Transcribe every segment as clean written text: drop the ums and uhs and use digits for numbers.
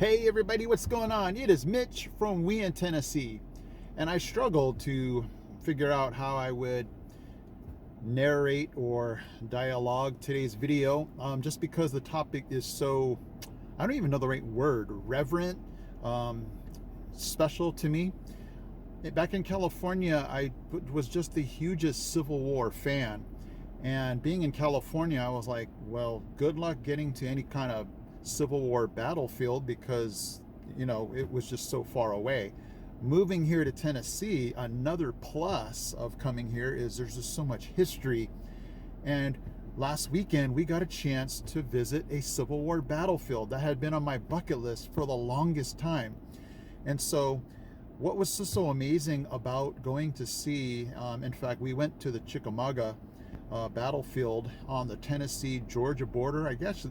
Hey everybody, what's going on? It is Mitch from We in Tennessee, and I struggled to figure out how I would narrate or dialogue today's video, just because the topic is so, I don't even know the right word, reverent, um, special to me. Back in California, I was just the hugest Civil War fan, and being in California, I was like, well, good luck getting to any kind of Civil War battlefield because, it was just so far away. Moving here to Tennessee, another plus of coming here is there's just so much history. And last weekend, we got a chance to visit a Civil War battlefield that had been on my bucket list for the longest time. And so, what was so amazing about going to see, in fact, we went to the Chickamauga Battlefield on the Tennessee-Georgia border. I guess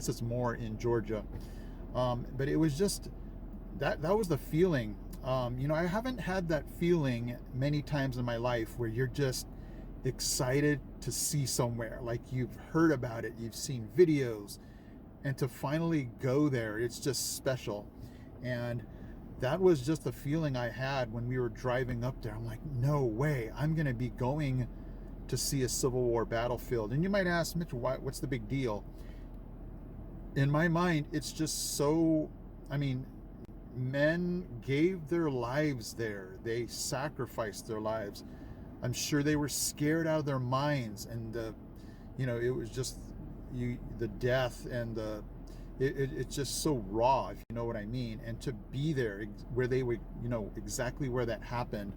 it's more in Georgia, but it was just that was the feeling. I haven't had that feeling many times in my life where you're just excited to see somewhere, like you've heard about it, you've seen videos, and to finally go there, it's just special. And that was just the feeling I had when we were driving up there. I'm like, no way, I'm going to be going to see a Civil War battlefield. And you might ask, Mitch, what's the big deal? In my mind, it's just so, men gave their lives there. They sacrificed their lives. I'm sure they were scared out of their minds. And, it was just the death and it's just so raw, if you know what I mean. And to be there where they would, exactly where that happened,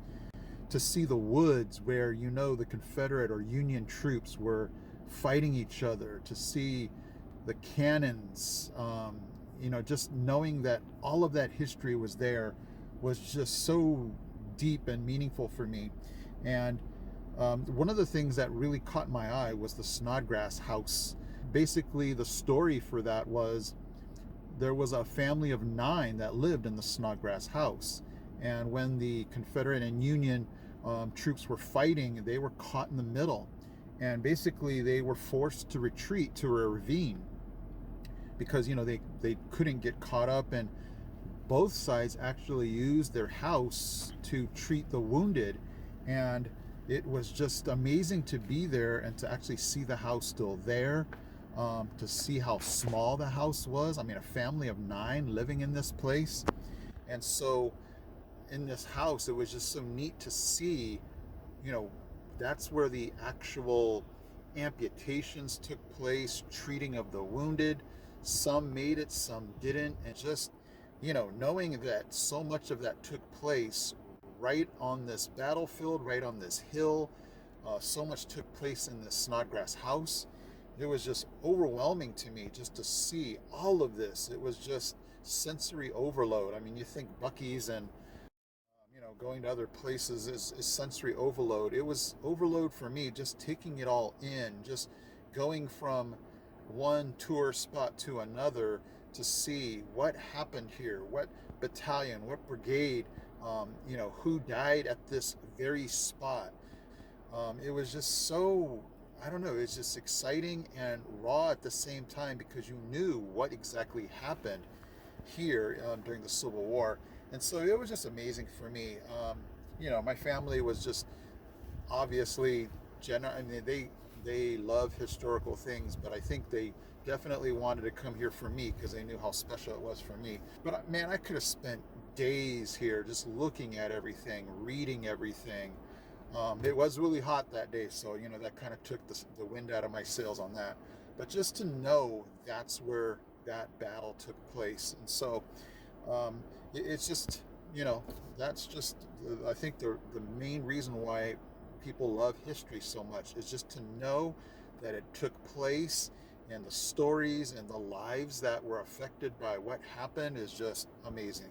to see the woods where, the Confederate or Union troops were fighting each other, to see the cannons, just knowing that all of that history was there was just so deep and meaningful for me. And one of the things that really caught my eye was the Snodgrass house. Basically, the story for that was there was a family of 9 that lived in the Snodgrass house. And when the Confederate and Union troops were fighting, they were caught in the middle. And basically, they were forced to retreat to a ravine because, they couldn't get caught up. And both sides actually used their house to treat the wounded. And it was just amazing to be there and to actually see the house still there. To see how small the house was. A family of 9 living in this place. And so in this house, it was just so neat to see, that's where the actual amputations took place, treating of the wounded. Some made it, some didn't. And just, knowing that so much of that took place right on this battlefield, right on this hill, so much took place in this Snodgrass house. It was just overwhelming to me just to see all of this. It was just sensory overload. You think Buc-ee's and going to other places is sensory overload. It was overload for me, just taking it all in, just going from one tour spot to another to see what happened here, what battalion, what brigade, who died at this very spot. It was just so, I don't know, it's just exciting and raw at the same time because you knew what exactly happened here during the Civil War. And so it was just amazing for me. My family was just obviously, they love historical things, but I think they definitely wanted to come here for me because they knew how special it was for me. But man, I could have spent days here just looking at everything, reading everything. It was really hot that day, so that kind of took the wind out of my sails on that. But just to know that's where that battle took place. And so it's just, that's just, I think the main reason why people love history so much is just to know that it took place, and the stories and the lives that were affected by what happened is just amazing.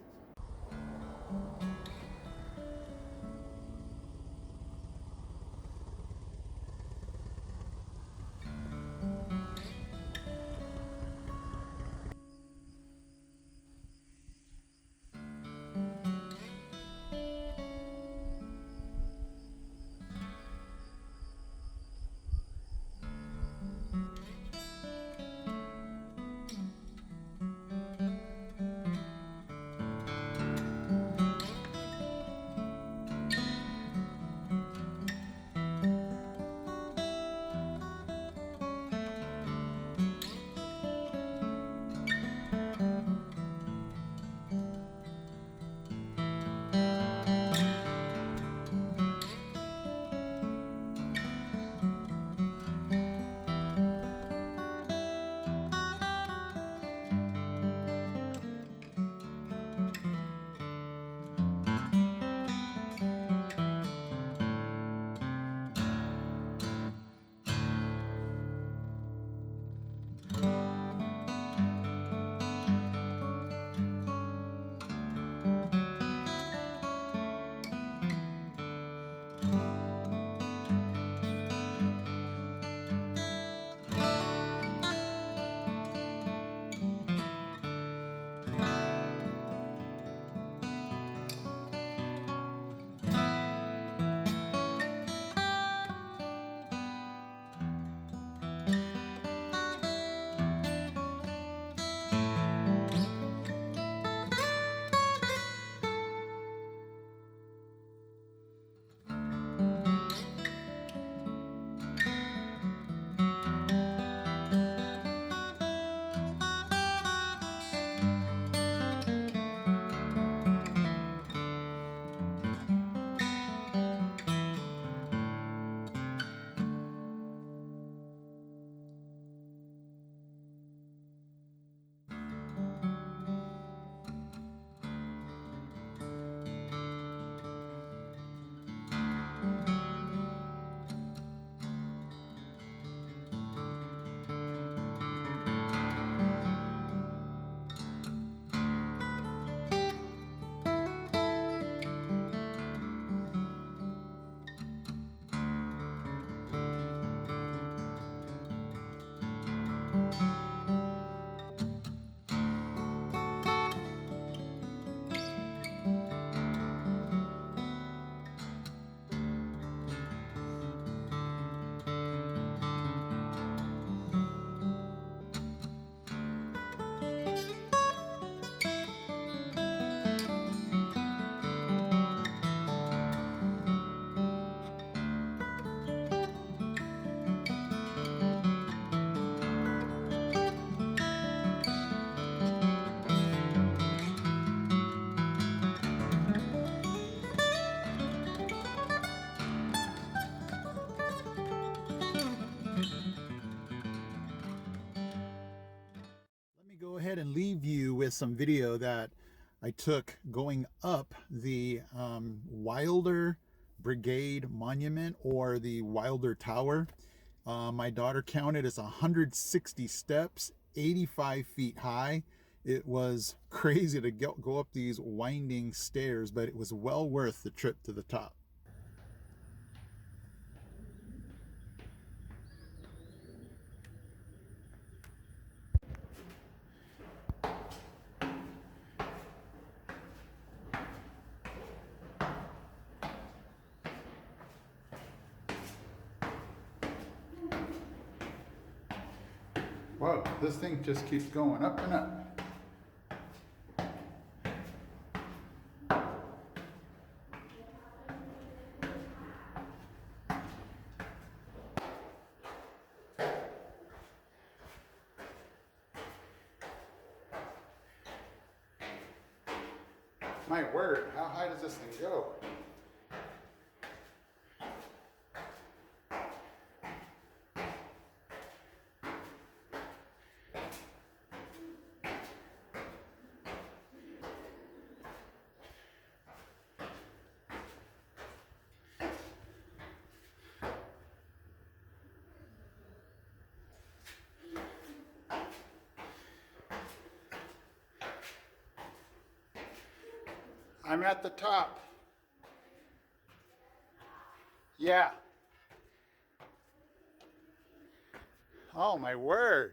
and leave you with some video that I took going up the Wilder Brigade Monument, or the Wilder Tower. My daughter counted as 160 steps, 85 feet high. It was crazy to go up these winding stairs, but it was well worth the trip to the top. Wow, this thing just keeps going up and up. My word, how high does this thing go? I'm at the top. Yeah. Oh my word.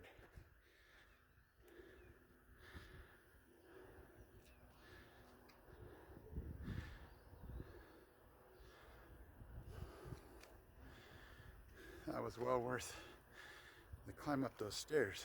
That was well worth the climb up those stairs.